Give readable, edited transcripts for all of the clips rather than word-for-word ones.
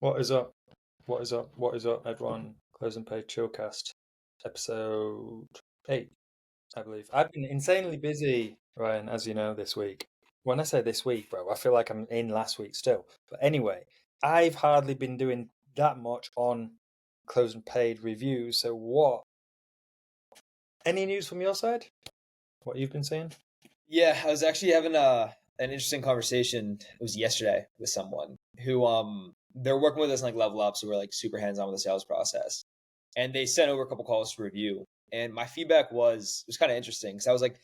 What is up? What is up? What is up, everyone? Closing Page Chillcast, episode 8, I believe. I've been insanely busy, Ryan, as you know, this week. When I say this week, bro, I feel like I'm in last week still. But anyway, I've hardly been doing that much on Closing Page reviews. So what? Any news from your side? What you've been seeing? Yeah, I was actually having an interesting conversation. It was yesterday with someone who they're working with us in like Level Up, so we're like super hands on with the sales process. And they sent over a couple calls to review. And my feedback was kind of interesting because I was like,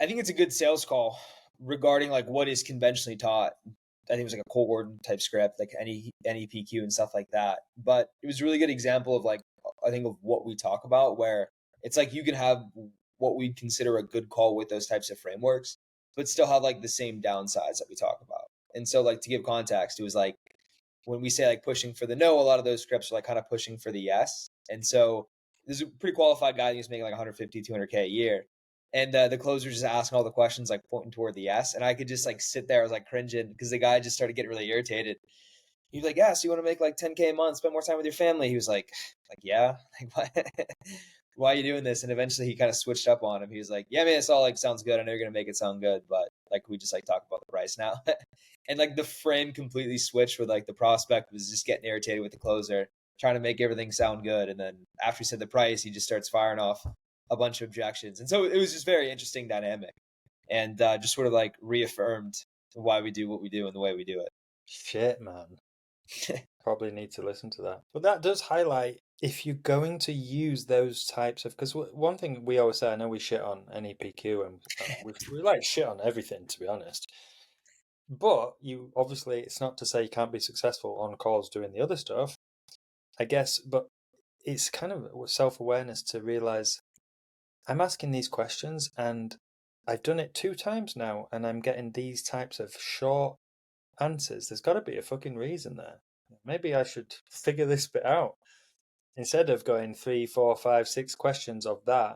I think it's a good sales call regarding like what is conventionally taught. I think it was like a cold word type script, like any NEPQ and stuff like that. But it was a really good example of like I think of what we talk about, where it's like you can have what we'd consider a good call with those types of frameworks, but still have like the same downsides that we talk about. And so, like to give context, it was like when we say like pushing for the no, a lot of those scripts are like kind of pushing for the yes. And so there's a pretty qualified guy who's making like 150, 200K a year. And the closer just asking all the questions, like pointing toward the yes. And I could just like sit there, I was like cringing because the guy just started getting really irritated. He was like, yeah, so you want to make like 10K a month, spend more time with your family? He was like, yeah, like what? Why are you doing this? And eventually he kind of switched up on him. He was like, yeah, man, it's all like sounds good. I know you're gonna make it sound good, but like we just like talk about the price now. And like the frame completely switched with like the prospect was just getting irritated with the closer, trying to make everything sound good. And then after he said the price, he just starts firing off a bunch of objections. And so it was just very interesting dynamic and just sort of like reaffirmed why we do what we do and the way we do Shit, man. it. Probably need to listen to that. But that does highlight if you're going to use those types of, because one thing we always say, I know we shit on NEPQ and we like shit on everything, to be honest. But you obviously, it's not to say you can't be successful on calls doing the other stuff, I guess. But it's kind of self-awareness to realize I'm asking these questions and I've done it 2 times now and I'm getting these types of short answers. There's got to be a fucking reason there. Maybe I should figure this bit out instead of going 3, 4, 5, 6 questions of that.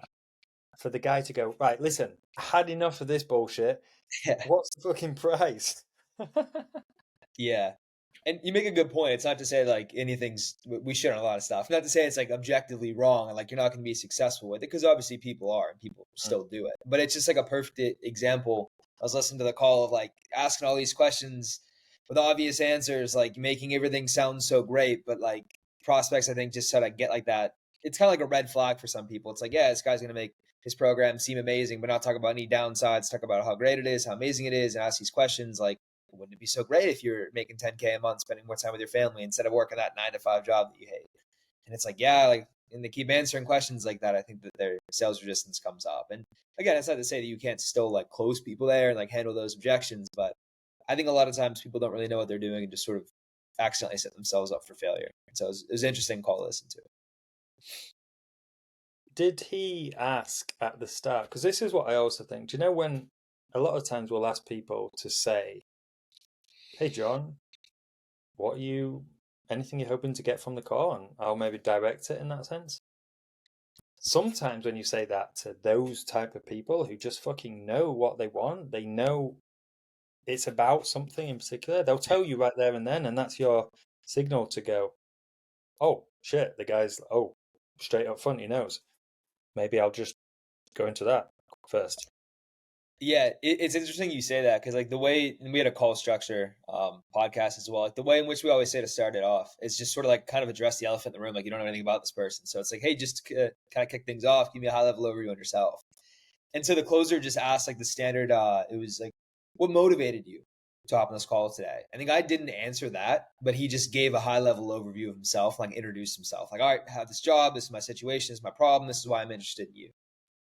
For the guy to go, right, listen, I had enough of this bullshit. Yeah. What's the fucking price? Yeah. And you make a good point. It's not to say like anything's we shit on a lot of stuff. Not to say it's like objectively wrong and like you're not going to be successful with it because obviously people are and people still do it. But it's just like a perfect example. I was listening to the call of like asking all these questions with obvious answers, like making everything sound so great, but like prospects, I think, just sort of get like that. It's kind of like a red flag for some people. It's like, yeah, this guy's going to make his program seem amazing, but not talk about any downsides. Talk about how great it is, how amazing it is, and ask these questions like wouldn't it be so great if you're making 10K a month, spending more time with your family instead of working that 9 to 5 job that you hate? And it's like, yeah, like, and they keep answering questions like that. I think that their sales resistance comes up. And again, it's not to say that you can't still like close people there and like handle those objections, but I think a lot of times people don't really know what they're doing and just sort of accidentally set themselves up for failure. And so it was an interesting call to listen to. Did he ask at the start? Because this is what I also think. Do you know when a lot of times we'll ask people to say, hey, John, what are you, anything you're hoping to get from the call? And I'll maybe direct it in that sense. Sometimes when you say that to those type of people who just fucking know what they want, they know it's about something in particular, they'll tell you right there and then, and that's your signal to go, oh shit, the guy's straight up front, he knows. Maybe I'll just go into that first. Yeah, it's interesting you say that because like the way and we had a call structure podcast as well. Like the way in which we always say to start it off is just sort of like kind of address the elephant in the room. Like you don't know anything about this person, so it's like, hey, just kind of kick things off. Give me a high level overview on yourself. And so the closer just asked like the standard. It was like, what motivated you to hop on this call today? I think I didn't answer that, but he just gave a high level overview of himself, like introduced himself. Like, all right, I have this job. This is my situation. This is my problem. This is why I'm interested in you,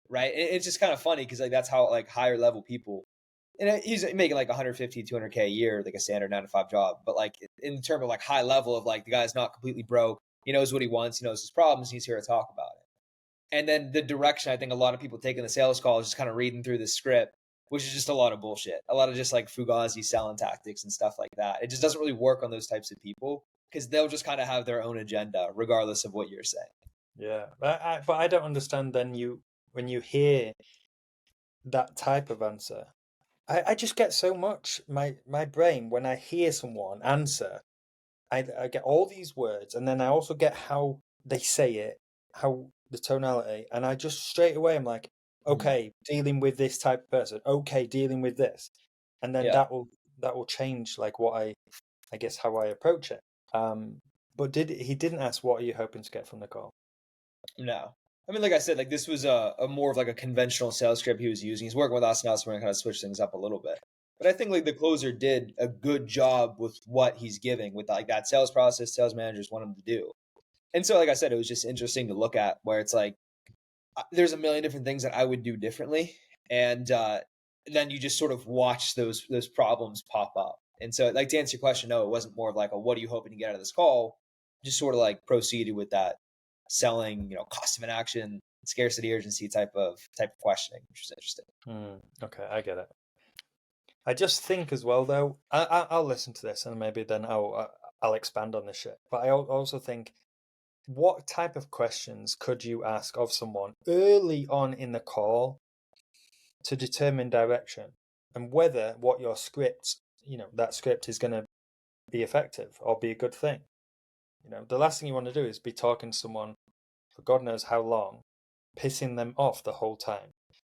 right? And it's just kind of funny because like that's how like higher level people, and he's making like 150, 200K a year, like a standard 9 to 5 job. But like in terms of like high level of like the guy's not completely broke. He knows what he wants. He knows his problems. And he's here to talk about it. And then the direction I think a lot of people take in the sales call is just kind of reading through the script, which is just a lot of bullshit, a lot of just like Fugazi selling tactics and stuff like that. It just doesn't really work on those types of people because they'll just kind of have their own agenda regardless of what you're saying. Yeah, but I don't understand then when you hear that type of answer. I just get so much my brain when I hear someone answer. I get all these words, and then I also get how they say it, how the tonality, and I just straight away I'm like, Mhm. okay, dealing with this type of person, okay, dealing with this, and then Yeah. that will change like what I guess how I approach it. But he didn't ask what are you hoping to get from the call? No. I mean, like I said, like this was a more of like a conventional sales script he was using. He's working with us now, so we're gonna kind of switch things up a little bit. But I think like the closer did a good job with what he's giving with like that sales process sales managers want him to do. And so, like I said, it was just interesting to look at where it's like there's a million different things that I would do differently, and then you just sort of watch those problems pop up. And so, like to answer your question, no, it wasn't more of like a what are you hoping to get out of this call. Just sort of like proceeded with that selling, cost of inaction, scarcity, urgency type of questioning, which is interesting. Okay, I get it. I just think as well, though, I'll listen to this and maybe then I'll expand on this shit. But I also think, what type of questions could you ask of someone early on in the call to determine direction and whether what your script, that script is going to be effective or be a good thing? The last thing you want to do is be talking to someone for God knows how long, pissing them off the whole time.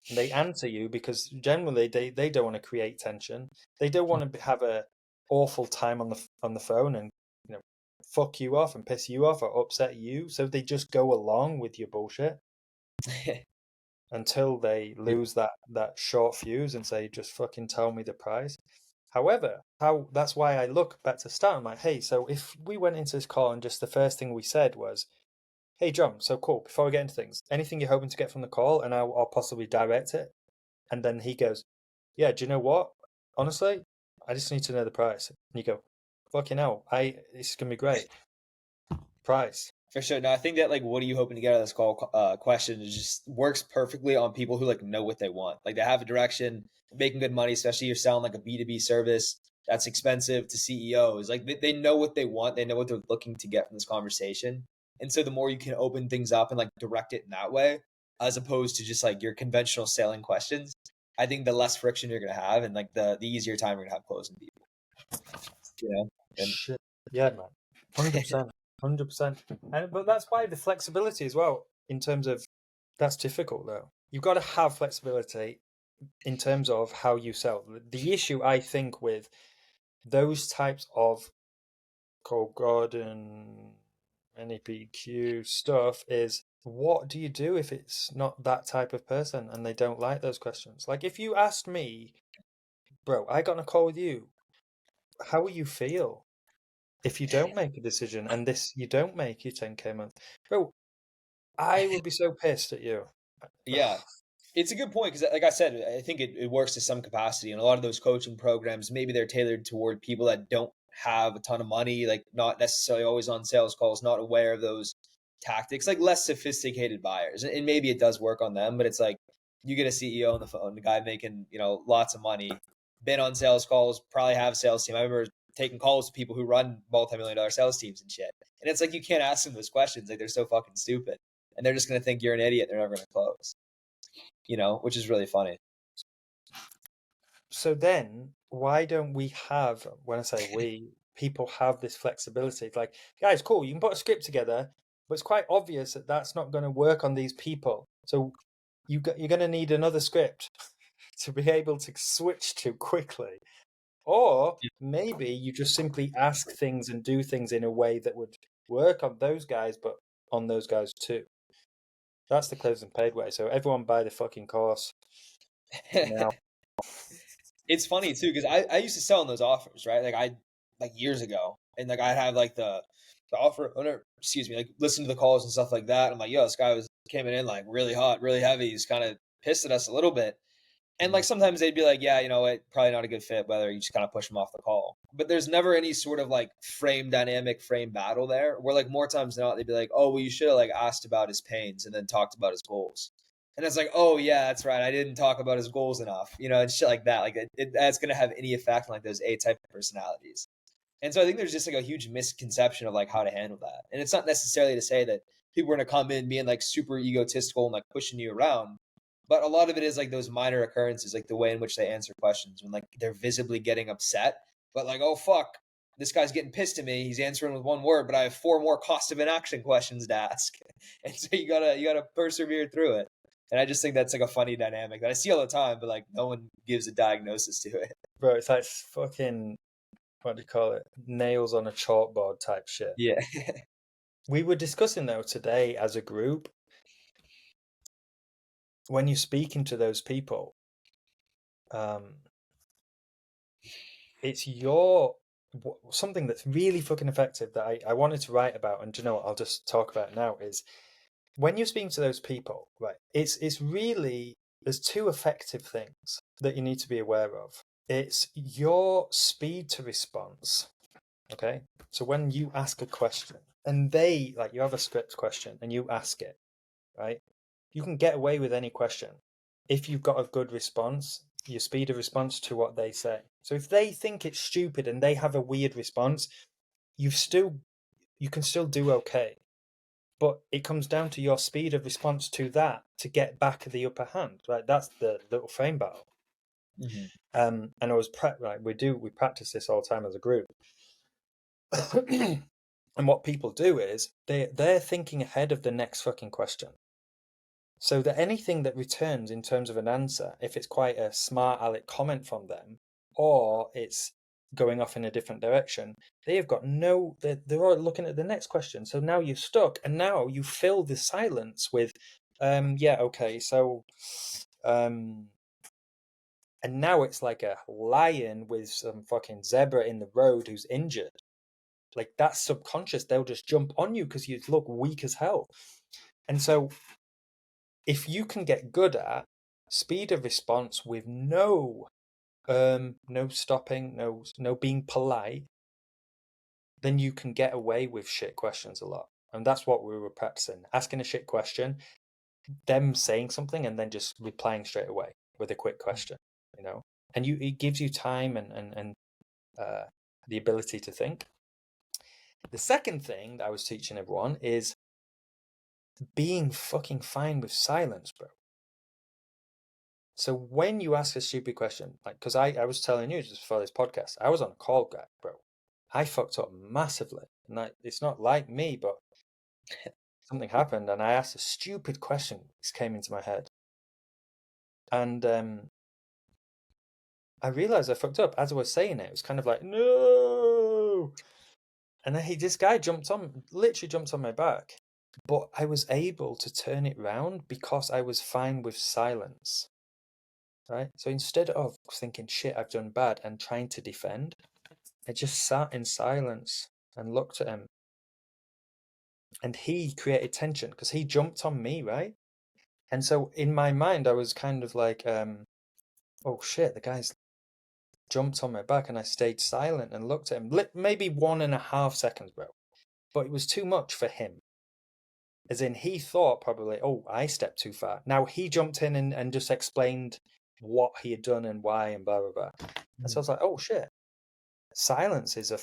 And they answer you because generally they don't want to create tension. They don't want to have a awful time on the phone and fuck you off and piss you off or upset you. So they just go along with your bullshit until they lose that short fuse and say, just fucking tell me the price. However, that's why I look back to start. I'm like, hey, so if we went into this call and just the first thing we said was, hey, John, so cool. Before we get into things, anything you're hoping to get from the call, and I'll possibly direct it. And then he goes, yeah, do you know what? Honestly, I just need to know the price. And you go, fucking hell, this is gonna be great. Price. For sure. No, I think that like, what are you hoping to get out of this call question is just works perfectly on people who like know what they want. Like they have a direction, making good money, especially you're selling like a B2B service that's expensive to CEOs. Like they know what they want. They know what they're looking to get from this conversation. And so the more you can open things up and like direct it in that way, as opposed to just like your conventional selling questions, I think the less friction you're going to have and like the easier time you're going to have closing people, and Shit. Yeah, man. 100%. 100%. But that's why the flexibility as well, in terms of that's difficult though. You've got to have flexibility in terms of how you sell. The issue I think with those types of Cole Gordon, NEPQ stuff is, what do you do if it's not that type of person and they don't like those questions? Like if you asked me, bro, I got on a call with you, how will you feel if you don't make a decision and you don't make your 10K a month? Bro, I would be so pissed at you. yeah. It's a good point because, like I said, I think it works to some capacity. And a lot of those coaching programs, maybe they're tailored toward people that don't have a ton of money, like not necessarily always on sales calls, not aware of those tactics, like less sophisticated buyers. And maybe it does work on them, but it's like you get a CEO on the phone, the guy making, lots of money, been on sales calls, probably have a sales team. I remember taking calls to people who run multi-million-dollar sales teams and shit. And it's like you can't ask them those questions. Like they're so fucking stupid. And they're just going to think you're an idiot. They're never going to close. Which is really funny. So then, why don't we have, when I say we, people have this flexibility? It's like, guys, cool, you can put a script together, but it's quite obvious that that's not going to work on these people. So you're going to need another script to be able to switch to quickly. Or maybe you just simply ask things and do things in a way that would work on those guys, but on those guys too. That's the closed and paid way. So everyone buy the fucking course now. It's funny too because I used to sell in those offers, right? Like years ago, and like I'd have like the offer owner, excuse me, like listen to the calls and stuff like that. I'm like, yo, this guy was came in like really hot, really heavy. He's kind of pissed at us a little bit. And like sometimes they'd be like, yeah, probably not a good fit, whether you just kind of push them off the call. But there's never any sort of like frame dynamic, frame battle there. Where like more times than not, they'd be like, oh, well, you should have like asked about his pains and then talked about his goals. And it's like, oh yeah, that's right. I didn't talk about his goals enough, and shit like that. Like that's gonna have any effect on like those A type of personalities. And so I think there's just like a huge misconception of like how to handle that. And it's not necessarily to say that people are gonna come in being like super egotistical and like pushing you around. But a lot of it is like those minor occurrences, like the way in which they answer questions when like they're visibly getting upset, but like, oh fuck, this guy's getting pissed at me. He's answering with one word, but I have 4 more cost of inaction questions to ask. And so you gotta persevere through it. And I just think that's like a funny dynamic that I see all the time, but like no one gives a diagnosis to it. Bro, it's like fucking, what do you call it? Nails on a chalkboard type shit. Yeah. We were discussing though today as a group, when you're speaking to those people, it's something that's really fucking effective that I wanted to write about, and do you know what, I'll just talk about it now, is when you're speaking to those people, right, it's really, there's 2 effective things that you need to be aware of. It's your speed to response, okay? So when you ask a question, and they, like, you have a script question, and you ask it, right? You can get away with any question. If you've got a good response, your speed of response to what they say. So if they think it's stupid and they have a weird response, you can still do okay. But it comes down to your speed of response to that to get back the upper hand. Right? That's the little frame battle. Mhm. And I was we practice this all the time as a group. And what people do is they're thinking ahead of the next fucking question. So that anything that returns in terms of an answer, if it's quite a smart aleck comment from them, or it's going off in a different direction, they have got they're all looking at the next question. So now you're stuck, and now you fill the silence with, yeah, okay, so, and now it's like a lion with some fucking zebra in the road who's injured. Like, that's subconscious. They'll just jump on you because you look weak as hell. And so if you can get good at speed of response with no stopping, no being polite, then you can get away with shit questions a lot. And that's what we were practicing. Asking a shit question, them saying something, and then just replying straight away with a quick question, you know? And it gives you time and the ability to think. The second thing that I was teaching everyone is being fucking fine with silence, bro. So when you ask a stupid question, like, because I was telling you just before this podcast, I was on a call, guy, bro. I fucked up massively. And it's not like me, but something happened and I asked a stupid question that came into my head. And I realized I fucked up. As I was saying it, it was kind of like, no. And then this guy literally jumped on my back. But I was able to turn it round because I was fine with silence. Right? So instead of thinking, shit, I've done bad, and trying to defend, I just sat in silence and looked at him. And he created tension because he jumped on me, right? And so in my mind, I was kind of like, oh shit, the guy's jumped on my back, and I stayed silent and looked at him. Maybe 1.5 seconds, bro. But it was too much for him. As in, he thought probably, oh, I stepped too far. Now he jumped in and just explained what he had done and why and blah, blah, blah. And so I was like, oh shit, silence is a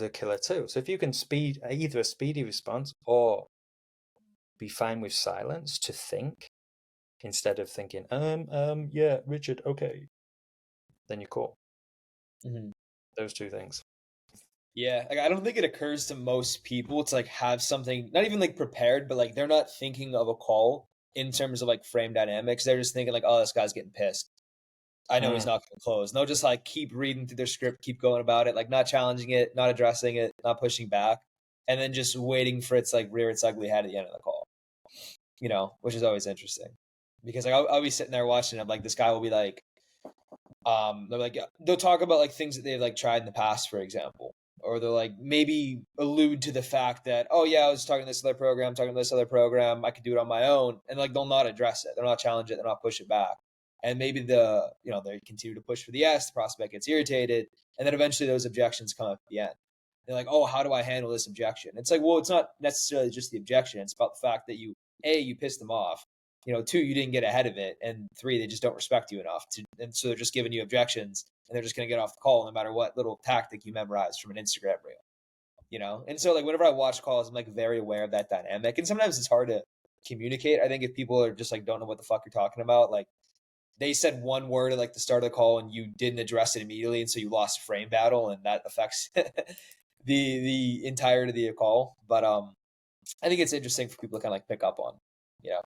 killer too. So if you can either a speedy response or be fine with silence to think instead of thinking, yeah, Richard, okay, then you're cool. Mhm. Those 2 things. Yeah, like I don't think it occurs to most people to like have something not even like prepared, but like they're not thinking of a call in terms of like frame dynamics. They're just thinking like, oh, this guy's getting pissed. I know he's not going to close. And they'll just like keep reading through their script, keep going about it, like not challenging it, not addressing it, not pushing back, and then just waiting for its like rear its ugly head at the end of the call. You know, which is always interesting because like I'll be sitting there watching it, like this guy will be like, they'll talk about like things that they've like tried in the past, for example, or they'll like maybe allude to the fact that, oh yeah, I was talking to this other program, I could do it on my own, and like they'll not address it, they'll not challenge it, they'll not push it back, and maybe they continue to push for the yes, the prospect gets irritated, and then eventually those objections come up at the end. They're like, oh, how do I handle this objection? It's like, well, it's not necessarily just the objection, it's about the fact that you pissed them off, 2, you didn't get ahead of it, and 3, they just don't respect you enough and so they're just giving you objections, and they're just going to get off the call no matter what little tactic you memorize from an Instagram reel, and so like whenever I watch calls, I'm like very aware of that dynamic, and sometimes it's hard to communicate. I think if people are just like don't know what the fuck you're talking about, like they said one word at like the start of the call and you didn't address it immediately, and so you lost frame battle, and that affects the entirety of the call. But I think it's interesting for people to kind of like pick up on. Yeah.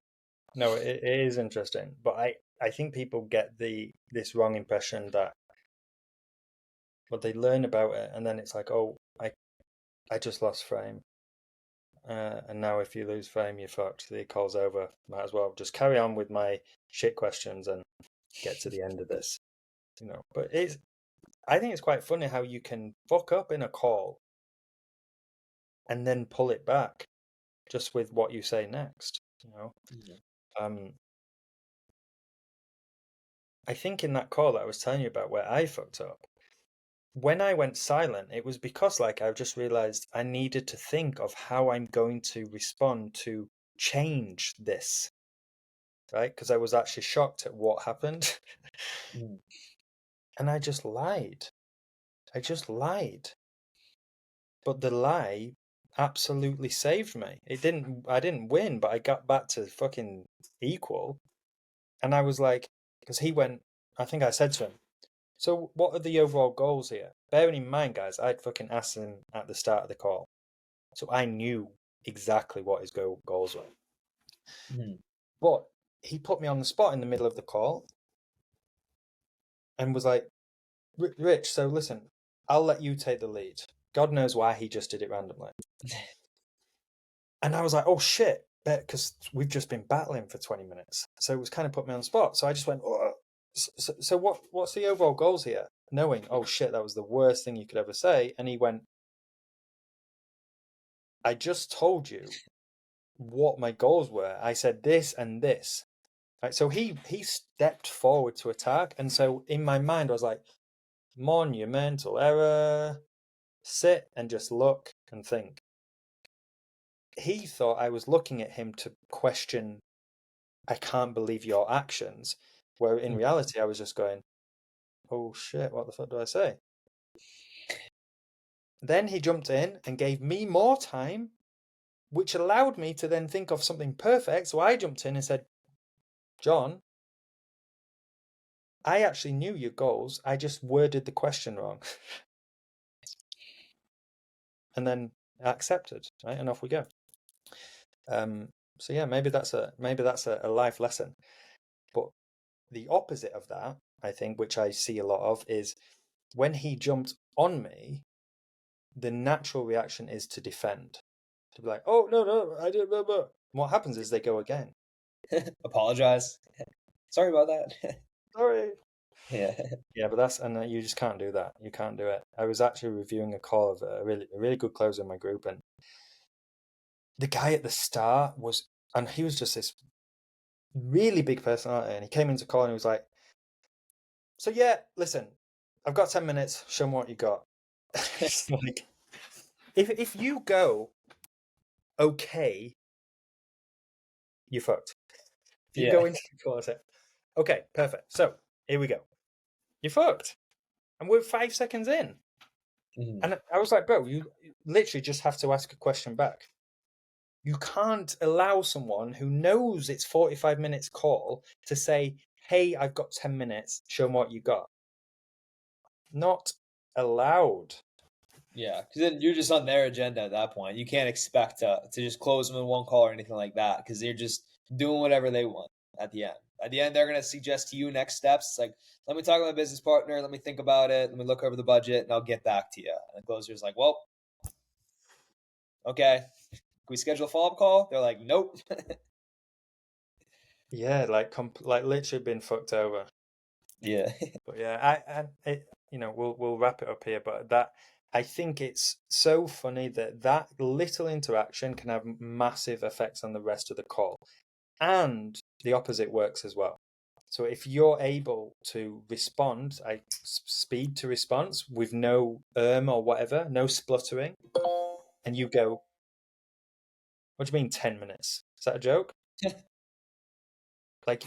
No, it is interesting, but I think people get this wrong impression that, well, they learn about it and then it's like, oh, I just lost frame. And now if you lose frame, you're fucked. The call's over. Might as well just carry on with my shit questions and get to the end of this. But I think it's quite funny how you can fuck up in a call and then pull it back just with what you say next. I think in that call that I was telling you about where I fucked up, when I went silent, it was because I just realized I needed to think of how I'm going to respond to change this, right? Because I was actually shocked at what happened. And I just lied. But the lie absolutely saved me. I didn't win, but I got back to fucking equal. And I was like, because I think I said to him, so what are the overall goals here? Bearing in mind, guys, I'd fucking asked him at the start of the call. So I knew exactly what his goals were. But he put me on the spot in the middle of the call and was like, Rich, so listen, I'll let you take the lead. God knows why he just did it randomly. And I was like, oh shit, because we've just been battling for 20 minutes. So it was kind of put me on the spot. So I just went, oh. So what's the overall goals here? Knowing, oh shit, that was the worst thing you could ever say. And he went, I just told you what my goals were. I said this and this. Right, so he stepped forward to attack. And so in my mind, I was like, monumental error. Sit and just look and think. He thought I was looking at him to question, I can't believe your actions. Where in reality, I was just going, oh shit, what the fuck do I say? Then he jumped in and gave me more time, which allowed me to then think of something perfect. So I jumped in and said, John, I actually knew your goals. I just worded the question wrong. And then I accepted, right? And off we go. So yeah, maybe that's a life lesson. But the opposite of that, I think, which I see a lot of, is when he jumped on me, the natural reaction is to defend. To be like, oh, no, I did, blah, blah. What happens is they go again. Apologize. Sorry about that. Sorry. Yeah. Yeah, but you just can't do that. You can't do it. I was actually reviewing a call of a really good closer in my group, and the guy at the start and he was just this really big personality, and he came into call and he was like, so yeah, listen, I've got 10 minutes, show me what you got. It's like, if you go okay, you're fucked. If you go into the call and say, okay, perfect, so here we go, you're fucked. And we're 5 seconds in. And I was like, bro, you literally just have to ask a question back. You can't allow someone who knows it's 45 minutes call to say, hey, I've got 10 minutes, show me what you got. Not allowed. Yeah, because then you're just on their agenda at that point. You can't expect to just close them in one call or anything like that, because they're just doing whatever they want at the end. At the end, they're going to suggest to you next steps. It's like, let me talk to my business partner. Let me think about it. Let me look over the budget, and I'll get back to you. And the closer's like, well, okay. Can we schedule a follow-up call? They're like, nope. Yeah, like literally been fucked over. Yeah. But yeah, we'll wrap it up here. But I think it's so funny that little interaction can have massive effects on the rest of the call, and the opposite works as well. So if you're able to respond, speed to response with no or whatever, no spluttering, and you go, what do you mean 10 minutes? Is that a joke? Like,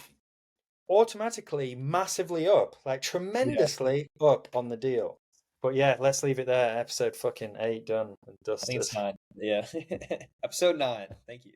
automatically massively up, like tremendously up on the deal. But yeah, let's leave it there. Episode fucking 8 done and I think dusted. it's 9. Yeah. Episode 9. Thank you.